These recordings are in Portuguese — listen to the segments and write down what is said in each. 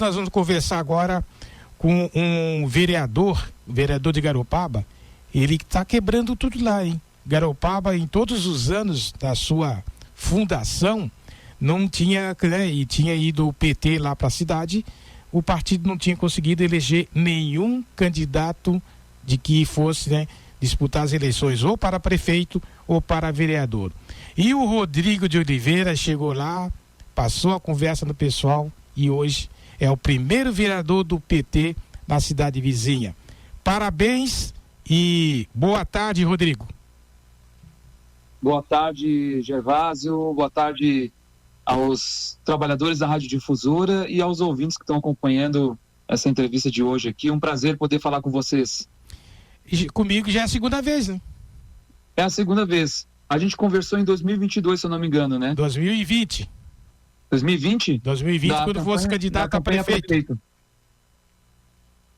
Nós vamos conversar agora com um vereador de Garopaba. Ele está quebrando tudo lá, hein? Garopaba, em todos os anos da sua fundação, não tinha, né, e tinha ido o PT lá para a cidade, o partido não tinha conseguido eleger nenhum candidato de que fosse, né, disputar as eleições ou para prefeito ou para vereador. E o Rodrigo de Oliveira chegou lá, passou a conversa no pessoal e hoje é o primeiro vereador do PT na cidade vizinha. Parabéns e boa tarde, Rodrigo. Boa tarde, Gervásio. Boa tarde aos trabalhadores da Rádio Difusora e aos ouvintes que estão acompanhando essa entrevista de hoje aqui. Um prazer poder falar com vocês. Comigo já é a segunda vez, né? É a segunda vez. A gente conversou em 2022, se eu não me engano, né? 2020. 2020? 2020, quando fosse candidato a prefeito.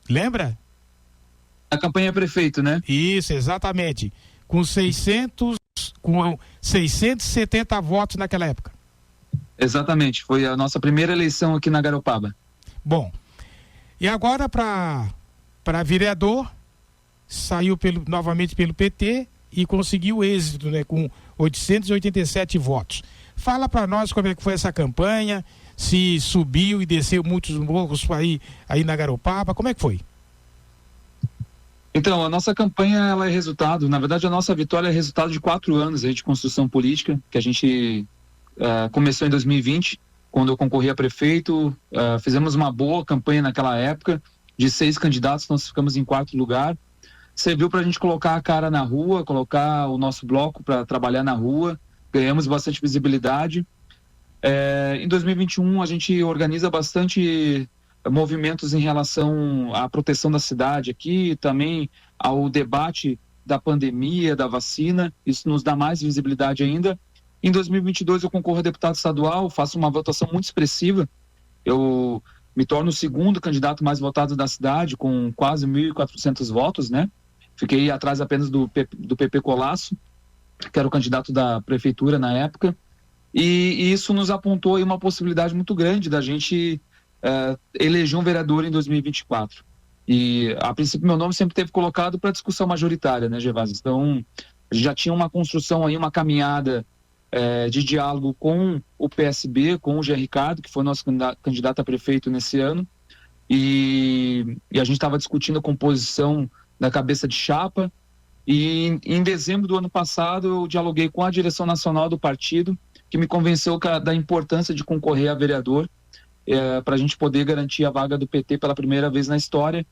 Lembra? A campanha prefeito, né? Isso, exatamente. Com 670 votos naquela época. Exatamente, foi a nossa primeira eleição aqui na Garopaba. Bom, e agora para vereador, saiu novamente pelo PT e conseguiu êxito, né, com 887 votos. Fala para nós como é que foi essa campanha, se subiu e desceu muitos morros aí na Garopaba, como é que foi? Então, a nossa campanha, ela é resultado, na verdade a nossa vitória é resultado de 4 anos aí de construção política, que a gente começou em 2020, quando eu concorri a prefeito, fizemos uma boa campanha naquela época, de 6 candidatos, nós ficamos em 4º lugar, serviu para a gente colocar a cara na rua, colocar o nosso bloco para trabalhar na rua, ganhamos bastante visibilidade. Em 2021 a gente organiza bastante movimentos em relação à proteção da cidade aqui, também ao debate da pandemia, da vacina, isso nos dá mais visibilidade ainda. Em 2022 eu concorro a deputado estadual, faço uma votação muito expressiva, eu me torno o 2º candidato mais votado da cidade, com quase 1.400 votos, né? Fiquei atrás apenas do PP Colasso, que era o candidato da prefeitura na época, e isso nos apontou aí uma possibilidade muito grande da gente eleger um vereador em 2024. E, a princípio, meu nome sempre teve colocado para discussão majoritária, né, Gervásio? Então, a gente já tinha uma construção aí, uma caminhada de diálogo com o PSB, com o Jean Ricardo, que foi nosso candidato a prefeito nesse ano, e a gente estava discutindo a composição da cabeça de chapa, e em dezembro do ano passado eu dialoguei com a direção nacional do partido, que me convenceu da importância de concorrer a vereador, para a gente poder garantir a vaga do PT pela primeira vez na história.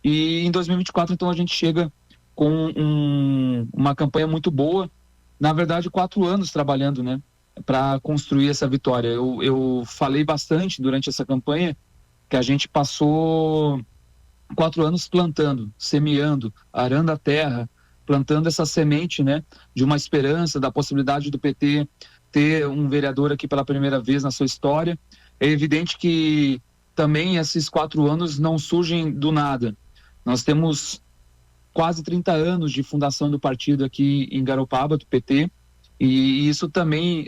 E em 2024, então, a gente chega com uma campanha muito boa, na verdade 4 anos trabalhando, né, para construir essa vitória. Eu falei bastante durante essa campanha que a gente passou 4 anos plantando, semeando, arando a terra, plantando essa semente, né, de uma esperança, da possibilidade do PT ter um vereador aqui pela primeira vez na sua história. É evidente que também esses 4 anos não surgem do nada. Nós temos quase 30 anos de fundação do partido aqui em Garopaba, do PT, e isso também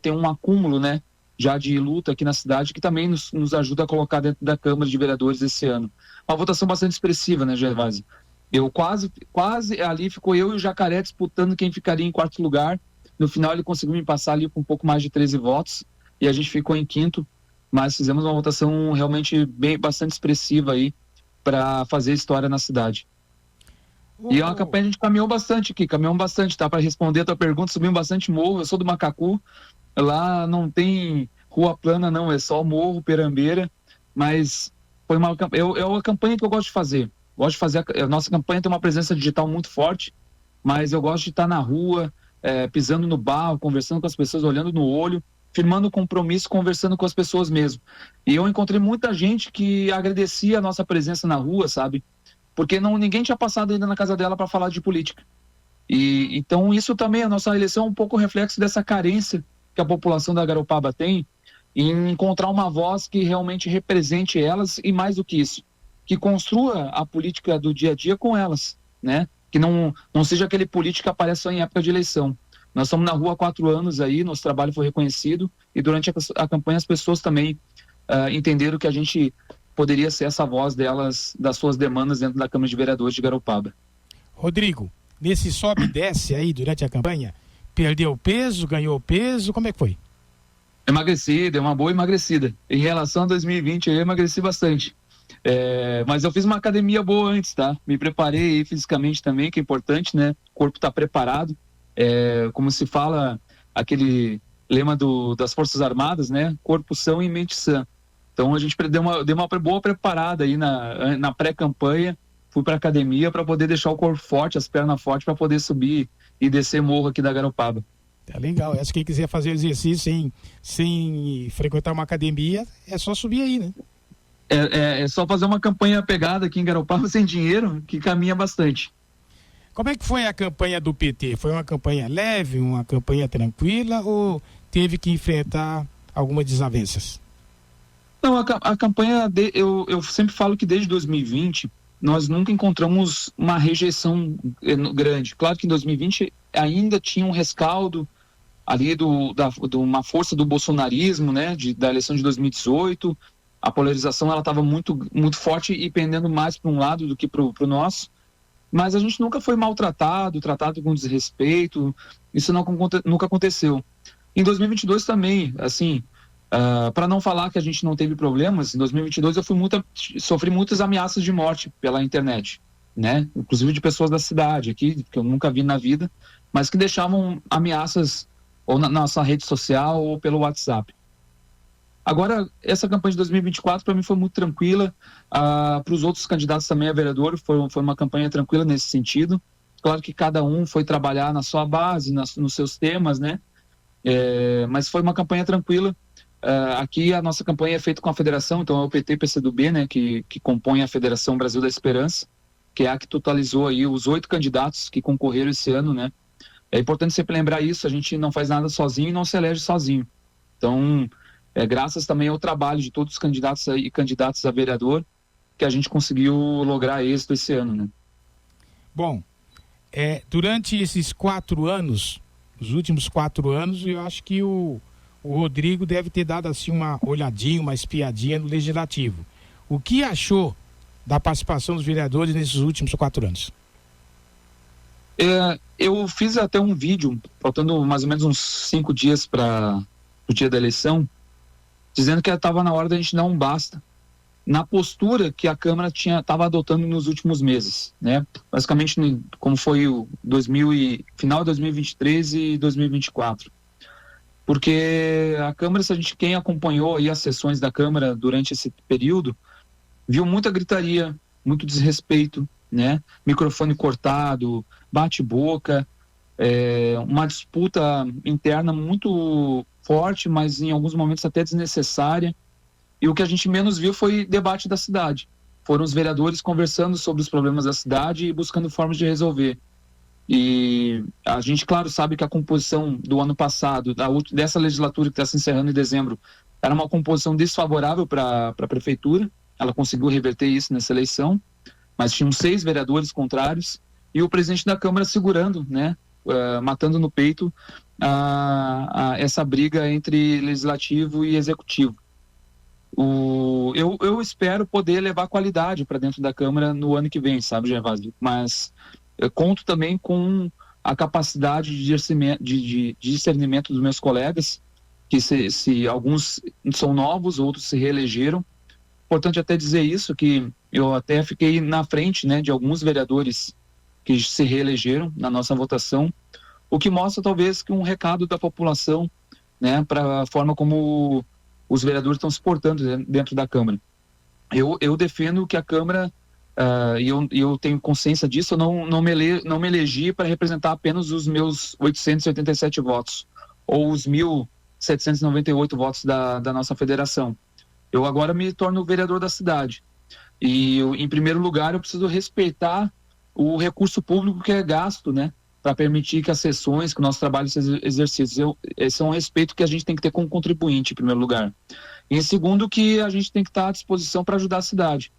tem um acúmulo, né, já de luta aqui na cidade, que também nos ajuda a colocar dentro da Câmara de Vereadores esse ano. Uma votação bastante expressiva, né, Gervásio? Eu quase ali ficou eu e o Jacaré disputando quem ficaria em 4º lugar. No final ele conseguiu me passar ali com um pouco mais de 13 votos e a gente ficou em 5º, mas fizemos uma votação realmente bastante expressiva aí para fazer história na cidade. E é uma campanha, a gente caminhou bastante, tá? Para responder a tua pergunta, subimos bastante morro. Eu sou do Macacu, lá não tem rua plana não, é só morro, perambeira, mas foi é uma campanha que eu gosto de fazer. A nossa campanha tem uma presença digital muito forte, mas eu gosto de estar na rua, pisando no barro, conversando com as pessoas, olhando no olho, firmando compromisso, conversando com as pessoas mesmo. E eu encontrei muita gente que agradecia a nossa presença na rua, sabe? Porque ninguém tinha passado ainda na casa dela para falar de política. E então isso também, a nossa eleição é um pouco reflexo dessa carência que a população da Garopaba tem em encontrar uma voz que realmente represente elas e, mais do que isso, que construa a política do dia a dia com elas, né? Que não seja aquele político que aparece só em época de eleição. Nós estamos na rua há 4 anos aí, nosso trabalho foi reconhecido e durante a campanha as pessoas também entenderam que a gente poderia ser essa voz delas, das suas demandas dentro da Câmara de Vereadores de Garopaba. Rodrigo, nesse sobe e desce aí durante a campanha, perdeu peso, ganhou peso, como é que foi? Emagreci, deu uma boa emagrecida. Em relação a 2020, eu emagreci bastante. Mas eu fiz uma academia boa antes, tá? Me preparei fisicamente também, que é importante, né? O corpo está preparado. Como se fala, aquele lema das Forças Armadas, né? Corpo são e mente sã. Então a gente deu uma boa preparada aí na pré-campanha. Fui para academia para poder deixar o corpo forte, as pernas fortes, para poder subir e descer morro aqui da Garopaba. Tá legal. Acho que quem quiser fazer exercício sem frequentar uma academia, é só subir aí, né? É só fazer uma campanha pegada aqui em Garopaba sem dinheiro, que caminha bastante. Como é que foi a campanha do PT? Foi uma campanha leve, uma campanha tranquila ou teve que enfrentar algumas desavenças? Não, a campanha, eu sempre falo que desde 2020 nós nunca encontramos uma rejeição grande. Claro que em 2020 ainda tinha um rescaldo ali de uma força do bolsonarismo, né, da eleição de 2018. A polarização ela estava muito, muito forte e pendendo mais para um lado do que para o nosso. Mas a gente nunca foi maltratado, tratado com desrespeito. Isso nunca aconteceu. Em 2022 também, assim, para não falar que a gente não teve problemas, em 2022 eu sofri muitas ameaças de morte pela internet, né? Inclusive de pessoas da cidade aqui, que eu nunca vi na vida, mas que deixavam ameaças ou na nossa rede social ou pelo WhatsApp. Agora, essa campanha de 2024 para mim foi muito tranquila, para os outros candidatos também a vereador foi uma campanha tranquila nesse sentido. Claro que cada um foi trabalhar na sua base, nos seus temas, né? Mas foi uma campanha tranquila. Aqui a nossa campanha é feita com a federação, então é o PT e PCdoB, né, que compõe a Federação Brasil da Esperança, que é a que totalizou aí os 8 candidatos que concorreram esse ano, né? É importante sempre lembrar isso, a gente não faz nada sozinho e não se elege sozinho. Então, graças também ao trabalho de todos os candidatos e candidatas a vereador, que a gente conseguiu lograr êxito esse ano, né? Bom, durante esses 4 anos, os últimos 4 anos, eu acho que o Rodrigo deve ter dado assim uma olhadinha, uma espiadinha no Legislativo. O que achou da participação dos vereadores nesses últimos 4 anos? Eu fiz até um vídeo, faltando mais ou menos uns 5 dias para o dia da eleição, dizendo que estava na hora da gente dar um basta na postura que a Câmara estava adotando nos últimos meses, né? Basicamente, como foi o final de 2023 e 2024. Porque a Câmara, quem acompanhou aí as sessões da Câmara durante esse período, viu muita gritaria, muito desrespeito, né? Microfone cortado, bate-boca, uma disputa interna muito forte, mas em alguns momentos até desnecessária. E o que a gente menos viu foi debate da cidade. Foram os vereadores conversando sobre os problemas da cidade e buscando formas de resolver. E a gente, claro, sabe que a composição do ano passado, dessa legislatura que está se encerrando em dezembro, era uma composição desfavorável para a prefeitura. Ela conseguiu reverter isso nessa eleição, mas tinham 6 vereadores contrários e o presidente da Câmara segurando, né, matando no peito essa briga entre legislativo e executivo. Eu espero poder levar qualidade para dentro da Câmara no ano que vem, sabe, Gervásio? Mas eu conto também com a capacidade de discernimento dos meus colegas, que se alguns são novos, outros se reelegeram. Importante até dizer isso, que eu até fiquei na frente, né, de alguns vereadores que se reelegeram na nossa votação, o que mostra talvez que um recado da população, né, para a forma como os vereadores estão se portando dentro da Câmara. Eu defendo que a Câmara, e eu tenho consciência disso, eu não me elegi para representar apenas os meus 887 votos, ou os 1.798 votos da nossa federação. Eu agora me torno vereador da cidade. E, em primeiro lugar, eu preciso respeitar o recurso público que é gasto, né, para permitir que as sessões, que o nosso trabalho seja exercido. Esse é um respeito que a gente tem que ter como contribuinte, em primeiro lugar. E, em segundo, que a gente tem que estar à disposição para ajudar a cidade.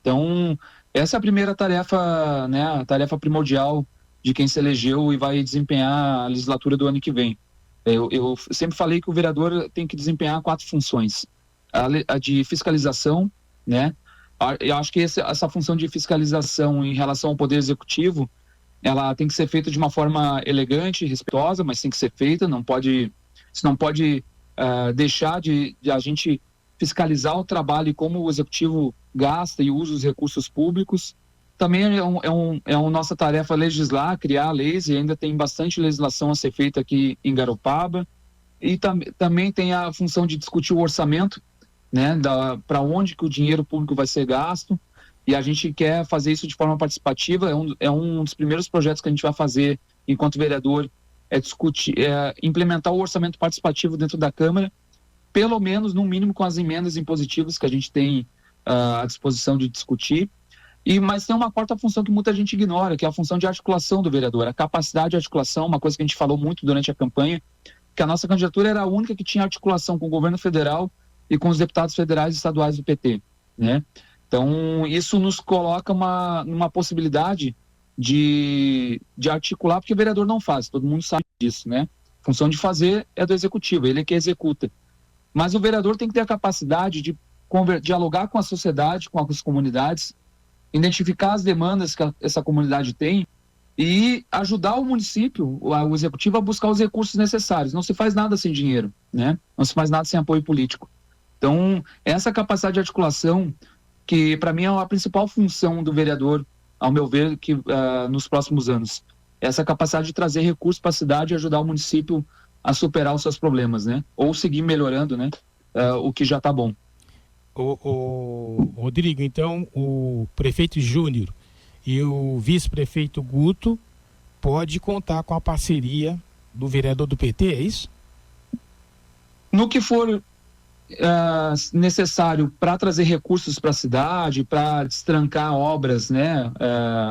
Então, essa é a primeira tarefa, né, a tarefa primordial de quem se elegeu e vai desempenhar a legislatura do ano que vem. Eu sempre falei que o vereador tem que desempenhar 4 funções. a de fiscalização, né? Eu acho que essa função de fiscalização em relação ao Poder Executivo, ela tem que ser feita de uma forma elegante, respeitosa, mas tem que ser feita, não pode deixar de a gente fiscalizar o trabalho e como o Executivo gasta e usa os recursos públicos. Também é nossa tarefa legislar, criar leis, e ainda tem bastante legislação a ser feita aqui em Garopaba. E também tem a função de discutir o orçamento, né, para onde que o dinheiro público vai ser gasto, e a gente quer fazer isso de forma participativa. É um dos primeiros projetos que a gente vai fazer enquanto vereador, implementar o orçamento participativo dentro da Câmara, pelo menos, no mínimo, com as emendas impositivas que a gente tem à disposição de discutir. Mas tem uma quarta função que muita gente ignora, que é a função de articulação do vereador, a capacidade de articulação, uma coisa que a gente falou muito durante a campanha, que a nossa candidatura era a única que tinha articulação com o governo federal e com os deputados federais e estaduais do PT, né? Então, isso nos coloca numa possibilidade de articular, porque o vereador não faz, todo mundo sabe disso, né? A função de fazer é do executivo, ele é que executa. Mas o vereador tem que ter a capacidade de dialogar com a sociedade, com as comunidades, identificar as demandas que essa comunidade tem e ajudar o município, o executivo, a buscar os recursos necessários. Não se faz nada sem dinheiro, né? Não se faz nada sem apoio político. Então, essa capacidade de articulação, que para mim é a principal função do vereador, ao meu ver, que nos próximos anos, essa capacidade de trazer recursos para a cidade e ajudar o município a superar os seus problemas, né? Ou seguir melhorando, né? O que já está bom. Rodrigo, então o prefeito Júnior e o vice-prefeito Guto pode contar com a parceria do vereador do PT, é isso? No que for necessário para trazer recursos para a cidade, para destrancar obras, né,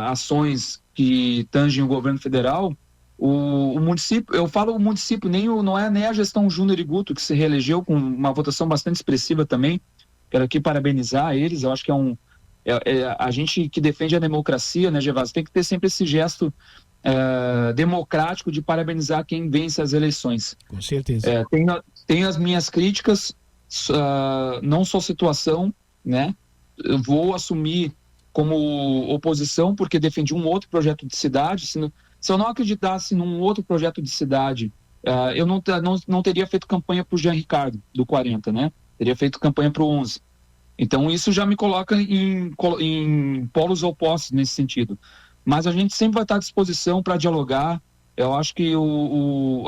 ações que tangem o governo federal, o município, eu falo o município, não é nem a gestão Júnior e Guto, que se reelegeu com uma votação bastante expressiva também. Quero aqui parabenizar eles. Eu acho que a gente que defende a democracia, né, Gervásio, tem que ter sempre esse gesto democrático de parabenizar quem vence as eleições. Com certeza. Tenho as minhas críticas, não sou situação, né? Eu vou assumir como oposição porque defendi um outro projeto de cidade. Se eu não acreditasse num outro projeto de cidade, eu não teria feito campanha para o Jean Ricardo, do 40, né? Teria feito campanha para o 11. Então, isso já me coloca em polos opostos nesse sentido. Mas a gente sempre vai estar à disposição para dialogar. Eu acho que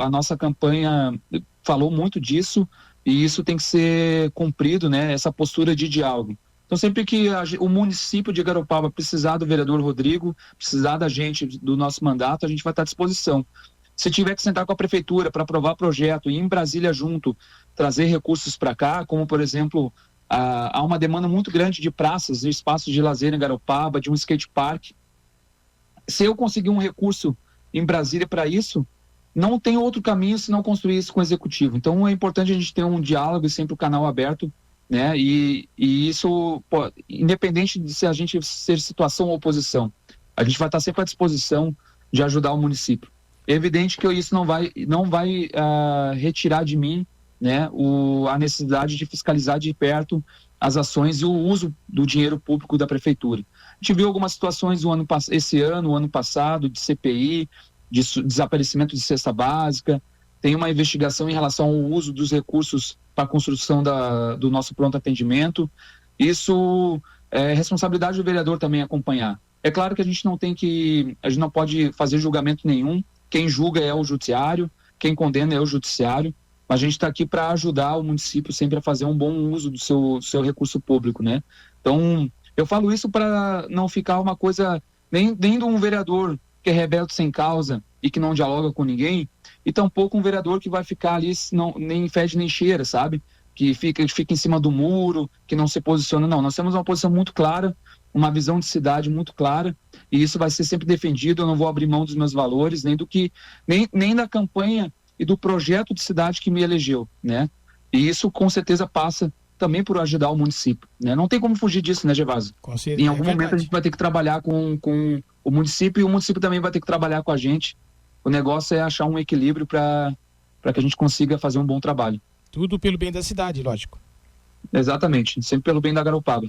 a nossa campanha falou muito disso e isso tem que ser cumprido, né? Essa postura de diálogo. Então, sempre que o município de Garopaba precisar do vereador Rodrigo, precisar da gente, do nosso mandato, a gente vai estar à disposição. Se tiver que sentar com a prefeitura para aprovar projeto e ir em Brasília junto, trazer recursos para cá, como, por exemplo, há uma demanda muito grande de praças e espaços de lazer em Garopaba, de um skate park. Se eu conseguir um recurso em Brasília para isso, não tem outro caminho se não construir isso com o executivo. Então, é importante a gente ter um diálogo e sempre o canal aberto, né? E isso, independente de se a gente ser situação ou oposição, a gente vai estar sempre à disposição de ajudar o município. É evidente que isso não vai retirar de mim, né, a necessidade de fiscalizar de perto as ações e o uso do dinheiro público da prefeitura. A gente viu algumas situações o ano passado, de CPI, de desaparecimento de cesta básica. Tem uma investigação em relação ao uso dos recursos para a construção do nosso pronto atendimento. Isso é responsabilidade do vereador também acompanhar. É claro que a gente não pode fazer julgamento nenhum. Quem julga é o judiciário, quem condena é o judiciário, mas a gente está aqui para ajudar o município sempre a fazer um bom uso do seu recurso público, né? Então, eu falo isso para não ficar uma coisa, nem de um vereador que é rebelde sem causa e que não dialoga com ninguém, e tampouco um vereador que vai ficar ali nem fede nem cheira, sabe? Que fica em cima do muro, que não se posiciona. Não, nós temos uma posição muito clara, uma visão de cidade muito clara, e isso vai ser sempre defendido. Eu não vou abrir mão dos meus valores, nem da campanha e do projeto de cidade que me elegeu, né? E isso com certeza passa também por ajudar o município, né? Não tem como fugir disso, né, Gervásio? Com certeza. Em algum momento a gente vai ter que trabalhar com o município, e o município também vai ter que trabalhar com a gente. O negócio é achar um equilíbrio para que a gente consiga fazer um bom trabalho. Tudo pelo bem da cidade, lógico. Exatamente, sempre pelo bem da Garopaba.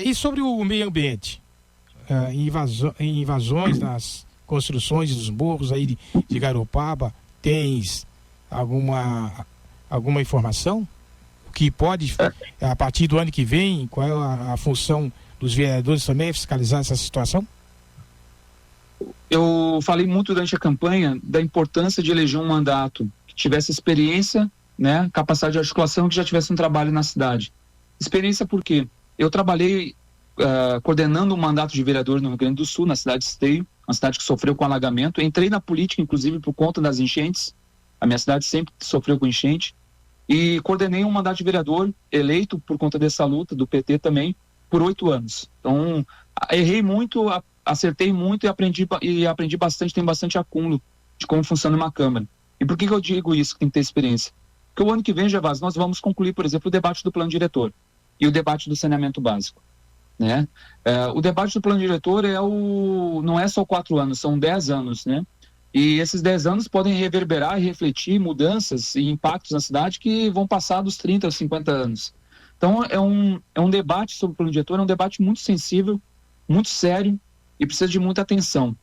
E sobre o meio ambiente? Invasões nas construções dos morros aí de Garopaba, tens alguma informação? O que pode, a partir do ano que vem, qual é a função dos vereadores também, fiscalizar essa situação? Eu falei muito durante a campanha da importância de eleger um mandato que tivesse experiência, né, capacidade de articulação, que já tivesse um trabalho na cidade. Experiência por quê? Eu trabalhei coordenando um mandato de vereador no Rio Grande do Sul, na cidade de Esteio, uma cidade que sofreu com alagamento. Entrei na política, inclusive, por conta das enchentes. A minha cidade sempre sofreu com enchente. E coordenei um mandato de vereador, eleito por conta dessa luta, do PT também, por 8 anos. Então, errei muito, acertei muito e aprendi bastante, tenho bastante acúmulo de como funciona uma Câmara. E por que eu digo isso, que tem que ter experiência? Porque o ano que vem, Gervásio, nós vamos concluir, por exemplo, o debate do plano diretor e o debate do saneamento básico, né? O debate do plano diretor não é só 4 anos, são 10 anos, né? E esses 10 anos podem reverberar e refletir mudanças e impactos na cidade que vão passar dos 30 aos 50 anos. Então, é um debate sobre o plano diretor, é um debate muito sensível, muito sério e precisa de muita atenção.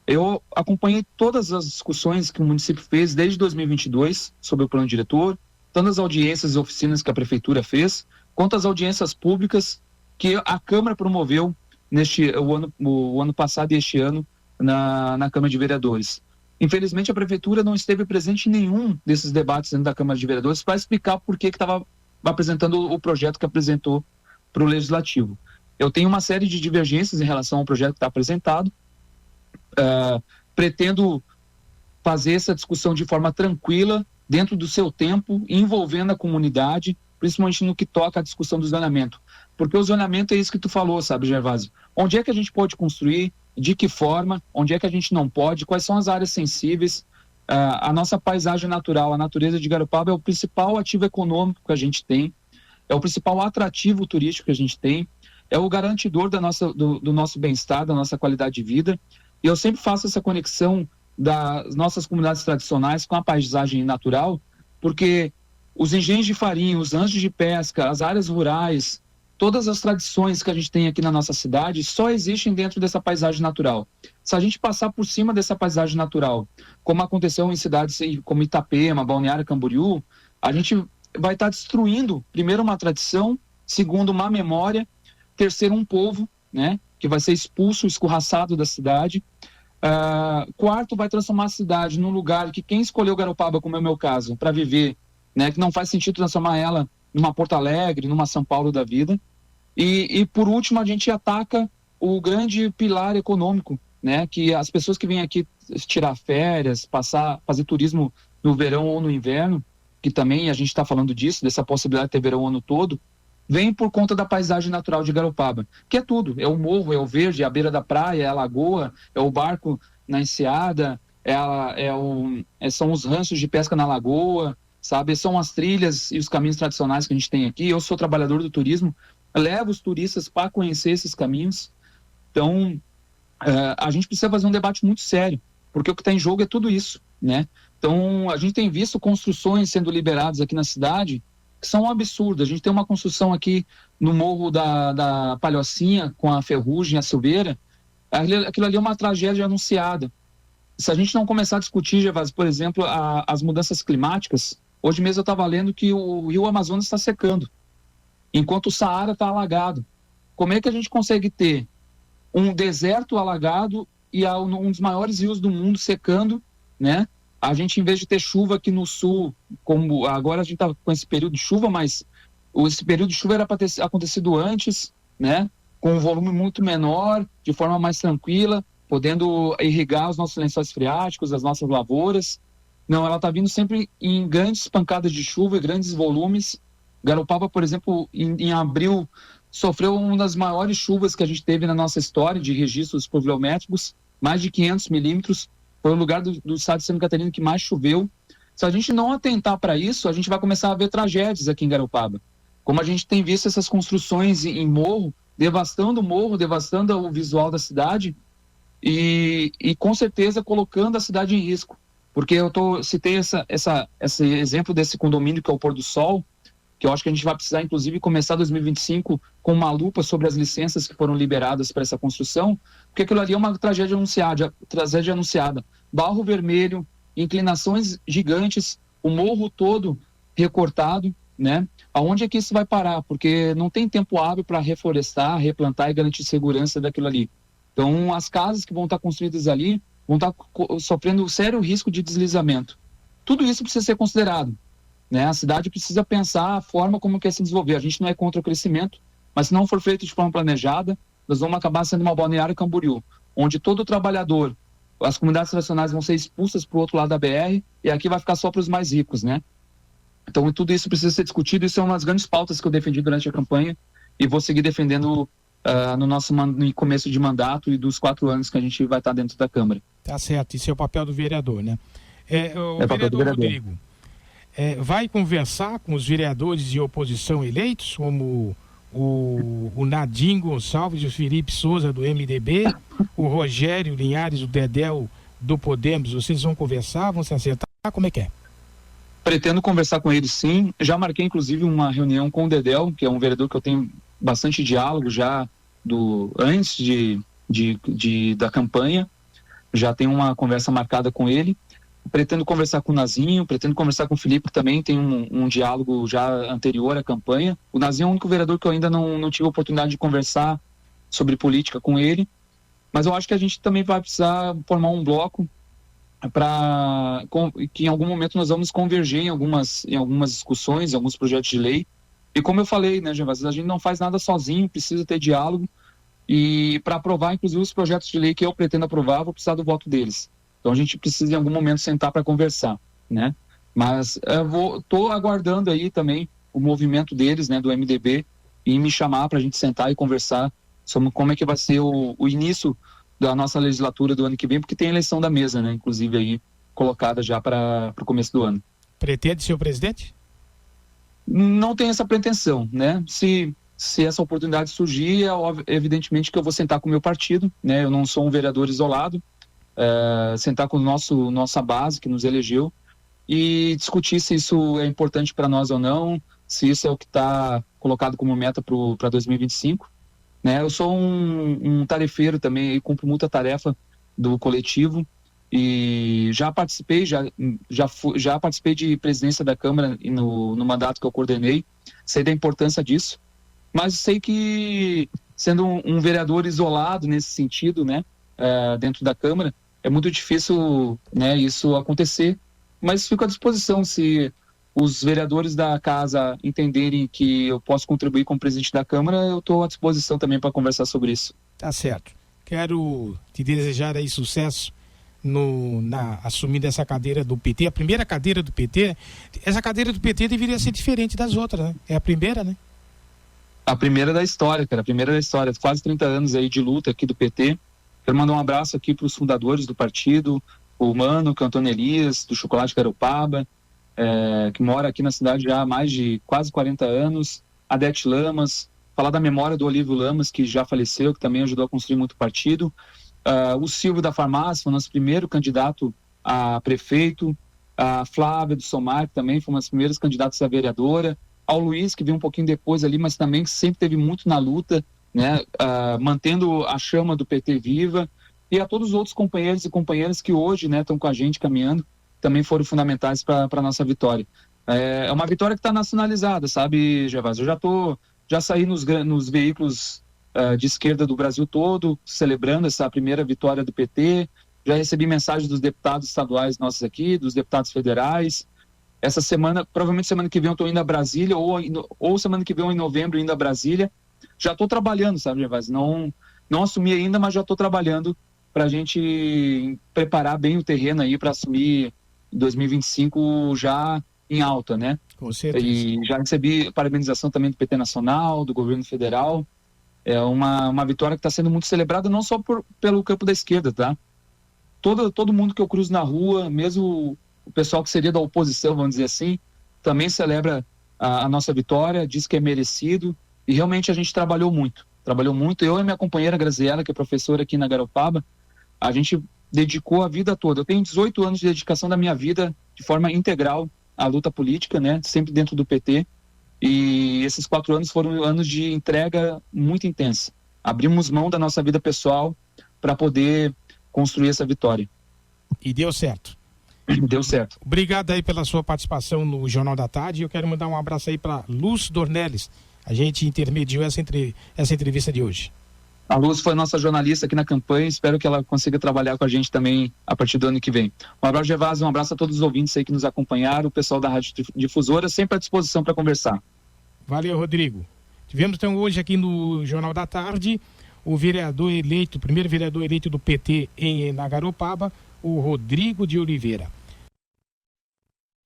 Eu acompanhei todas as discussões que o município fez desde 2022 sobre o plano diretor, tanto as audiências e oficinas que a prefeitura fez, quanto as audiências públicas que a Câmara promoveu o ano passado e este ano na Câmara de Vereadores. Infelizmente, a prefeitura não esteve presente em nenhum desses debates dentro da Câmara de Vereadores para explicar por que estava apresentando o projeto que apresentou para o Legislativo. Eu tenho uma série de divergências em relação ao projeto que está apresentado. Pretendo fazer essa discussão de forma tranquila, dentro do seu tempo, envolvendo a comunidade, principalmente no que toca à discussão do zonamento. Porque o zonamento é isso que tu falou, sabe, Gervásio? Onde é que a gente pode construir, de que forma, onde é que a gente não pode, quais são as áreas sensíveis. A nossa paisagem natural, a natureza de Garopaba é o principal ativo econômico que a gente tem, é o principal atrativo turístico que a gente tem, é o garantidor do nosso bem-estar, da nossa qualidade de vida. E eu sempre faço essa conexão das nossas comunidades tradicionais com a paisagem natural, porque os engenhos de farinha, os ranchos de pesca, as áreas rurais, todas as tradições que a gente tem aqui na nossa cidade só existem dentro dessa paisagem natural. Se a gente passar por cima dessa paisagem natural, como aconteceu em cidades como Itapema, Balneário Camboriú, a gente vai estar destruindo, primeiro, uma tradição, segundo, uma memória, terceiro, um povo, né, que vai ser expulso, escorraçado da cidade. Quarto, vai transformar a cidade num lugar que quem escolheu Garopaba, como é o meu caso, para viver, né, que não faz sentido transformar ela numa Porto Alegre, numa São Paulo da vida. E por último, a gente ataca o grande pilar econômico, né, que as pessoas que vêm aqui tirar férias, fazer turismo no verão ou no inverno, que também a gente está falando disso, dessa possibilidade de ter verão o ano todo, vem por conta da paisagem natural de Garopaba, que é tudo, é o morro, é o verde, é a beira da praia, é a lagoa, é o barco na enseada, são os ranchos de pesca na lagoa, sabe? São as trilhas e os caminhos tradicionais que a gente tem aqui. Eu sou trabalhador do turismo, levo os turistas para conhecer esses caminhos. Então, a gente precisa fazer um debate muito sério, porque o que está em jogo é tudo isso, né? Então, a gente tem visto construções sendo liberadas aqui na cidade que são um absurdo. A gente tem uma construção aqui no morro da Palhocinha, com a ferrugem, a silveira. Aquilo ali é uma tragédia anunciada. Se a gente não começar a discutir, Gervásio, por exemplo, as mudanças climáticas, hoje mesmo eu estava lendo que o rio Amazonas está secando, enquanto o Saara está alagado. Como é que a gente consegue ter um deserto alagado e um dos maiores rios do mundo secando, né? A gente, em vez de ter chuva aqui no sul, como agora a gente está com esse período de chuva, mas esse período de chuva era para ter acontecido antes, né? Com um volume muito menor, de forma mais tranquila, podendo irrigar os nossos lençóis freáticos, as nossas lavouras. Não, ela está vindo sempre em grandes pancadas de chuva e grandes volumes. Garopaba, por exemplo, em abril, sofreu uma das maiores chuvas que a gente teve na nossa história de registros pluviométricos, mais de 500 milímetros. Foi o lugar do estado de Santa Catarina que mais choveu. Se a gente não atentar para isso, a gente vai começar a ver tragédias aqui em Garopaba. Como a gente tem visto essas construções em morro, devastando o morro, devastando o visual da cidade e com certeza colocando a cidade em risco. Porque citei esse exemplo desse condomínio que é o Pôr do Sol. que eu acho que a gente vai precisar, inclusive, começar 2025 com uma lupa sobre as licenças que foram liberadas para essa construção, porque aquilo ali é uma tragédia anunciada. Barro vermelho, inclinações gigantes, o morro todo recortado, né? Aonde é que isso vai parar? Porque não tem tempo hábil para reflorestar, replantar e garantir segurança daquilo ali. Então, as casas que vão estar construídas ali vão estar sofrendo sério risco de deslizamento. Tudo isso precisa ser considerado, né? A cidade precisa pensar a forma como quer se desenvolver. A gente não é contra o crescimento, mas se não for feito de forma planejada, nós vamos acabar sendo uma Balneário Camboriú, onde todo trabalhador, as comunidades tradicionais vão ser expulsas para o outro lado da BR e aqui vai ficar só para os mais ricos, né? Então, tudo isso precisa ser discutido. Isso é uma das grandes pautas que eu defendi durante a campanha e vou seguir defendendo no começo de mandato e dos 4 anos que a gente vai estar dentro da Câmara. Tá certo, isso é o papel do vereador, né? O papel do vereador. Rodrigo, vai conversar com os vereadores de oposição eleitos, como o Nadim Gonçalves e o Felipe Souza do MDB, o Rogério Linhares, o Dedéu do Podemos? Vocês vão conversar, vão se acertar? Como é que é? Pretendo conversar com eles, sim. Já marquei, inclusive, uma reunião com o Dedéu, que é um vereador que eu tenho bastante diálogo já antes da campanha. Já tenho uma conversa marcada com ele. Pretendo conversar com o Nazinho, pretendo conversar com o Felipe, que também tem um diálogo já anterior à campanha. O Nazinho é o único vereador que eu ainda não tive a oportunidade de conversar sobre política com ele. Mas eu acho que a gente também vai precisar formar um bloco que em algum momento nós vamos converger em algumas discussões, em alguns projetos de lei. E como eu falei, né, Gervásio, a gente não faz nada sozinho, precisa ter diálogo. E para aprovar, inclusive, os projetos de lei que eu pretendo aprovar, vou precisar do voto deles. Então a gente precisa em algum momento sentar para conversar, né? Mas estou aguardando aí também o movimento deles, né, do MDB, e me chamar para a gente sentar e conversar sobre como é que vai ser o início da nossa legislatura do ano que vem, porque tem a eleição da mesa, né? Inclusive aí colocada já para o começo do ano. Pretende ser o presidente? Não tem essa pretensão, né? Se essa oportunidade surgir, evidentemente que eu vou sentar com o meu partido, né? Eu não sou um vereador isolado, sentar com nossa base que nos elegeu e discutir se isso é importante para nós ou não, se isso é o que está colocado como meta para 2025. Né? Eu sou um tarefeiro também, e cumpro muita tarefa do coletivo e já participei de presidência da Câmara no mandato que eu coordenei, sei da importância disso, mas sei que sendo um vereador isolado nesse sentido, né, dentro da Câmara, é muito difícil, né, isso acontecer, mas fico à disposição se os vereadores da casa entenderem que eu posso contribuir como presidente da Câmara, eu estou à disposição também para conversar sobre isso. Tá certo. Quero te desejar aí sucesso assumindo essa cadeira do PT, a primeira cadeira do PT. Essa cadeira do PT deveria ser diferente das outras, né? É a primeira, né? A primeira da história, cara, a primeira da história. Quase 30 anos aí de luta aqui do PT. Quero mandar um abraço aqui para os fundadores do partido, o Mano, que é o Antônio Elias, do Chocolate Garopaba, que mora aqui na cidade já há mais de quase 40 anos, a Dete Lamas, falar da memória do Olívio Lamas, que já faleceu, que também ajudou a construir muito partido, o Silvio da Farmácia, foi nosso primeiro candidato a prefeito, a Flávia do Somar, que também foi uma das primeiras candidatas a vereadora, ao Luiz, que veio um pouquinho depois ali, mas também sempre teve muito na luta, né, mantendo a chama do PT viva, e a todos os outros companheiros e companheiras que hoje, né, estão com a gente caminhando, também foram fundamentais para a nossa vitória. É uma vitória que está nacionalizada, sabe, Gervásio? Eu já saí nos veículos de esquerda do Brasil todo, celebrando essa primeira vitória do PT, já recebi mensagens dos deputados estaduais nossos aqui, dos deputados federais. Essa semana, provavelmente semana que vem eu estou indo a Brasília, ou semana que vem ou em novembro indo a Brasília. Já estou trabalhando, sabe, Gervásio? Não assumi ainda, mas já estou trabalhando para a gente preparar bem o terreno aí para assumir 2025 já em alta, né? Com certeza. E já recebi parabenização também do PT Nacional, do governo federal. É uma vitória que está sendo muito celebrada, não só pelo campo da esquerda, tá? Todo mundo que eu cruzo na rua, mesmo o pessoal que seria da oposição, vamos dizer assim, também celebra a nossa vitória, diz que é merecido, e realmente a gente trabalhou muito. Eu e minha companheira Graziela, que é professora aqui na Garopaba, a gente dedicou a vida toda. Eu tenho 18 anos de dedicação da minha vida de forma integral à luta política, né? Sempre dentro do PT. E esses 4 anos foram anos de entrega muito intensa. Abrimos mão da nossa vida pessoal para poder construir essa vitória. E deu certo. Deu certo. Obrigado aí pela sua participação no Jornal da Tarde. Eu quero mandar um abraço aí para Luz Dornelles. A gente intermediou essa entrevista de hoje. A Luz foi nossa jornalista aqui na campanha. Espero que ela consiga trabalhar com a gente também a partir do ano que vem. Um abraço, Gervásio. Um abraço a todos os ouvintes aí que nos acompanharam. O pessoal da Rádio Difusora sempre à disposição para conversar. Valeu, Rodrigo. Tivemos então hoje aqui no Jornal da Tarde o primeiro vereador eleito do PT na Garopaba, o Rodrigo de Oliveira.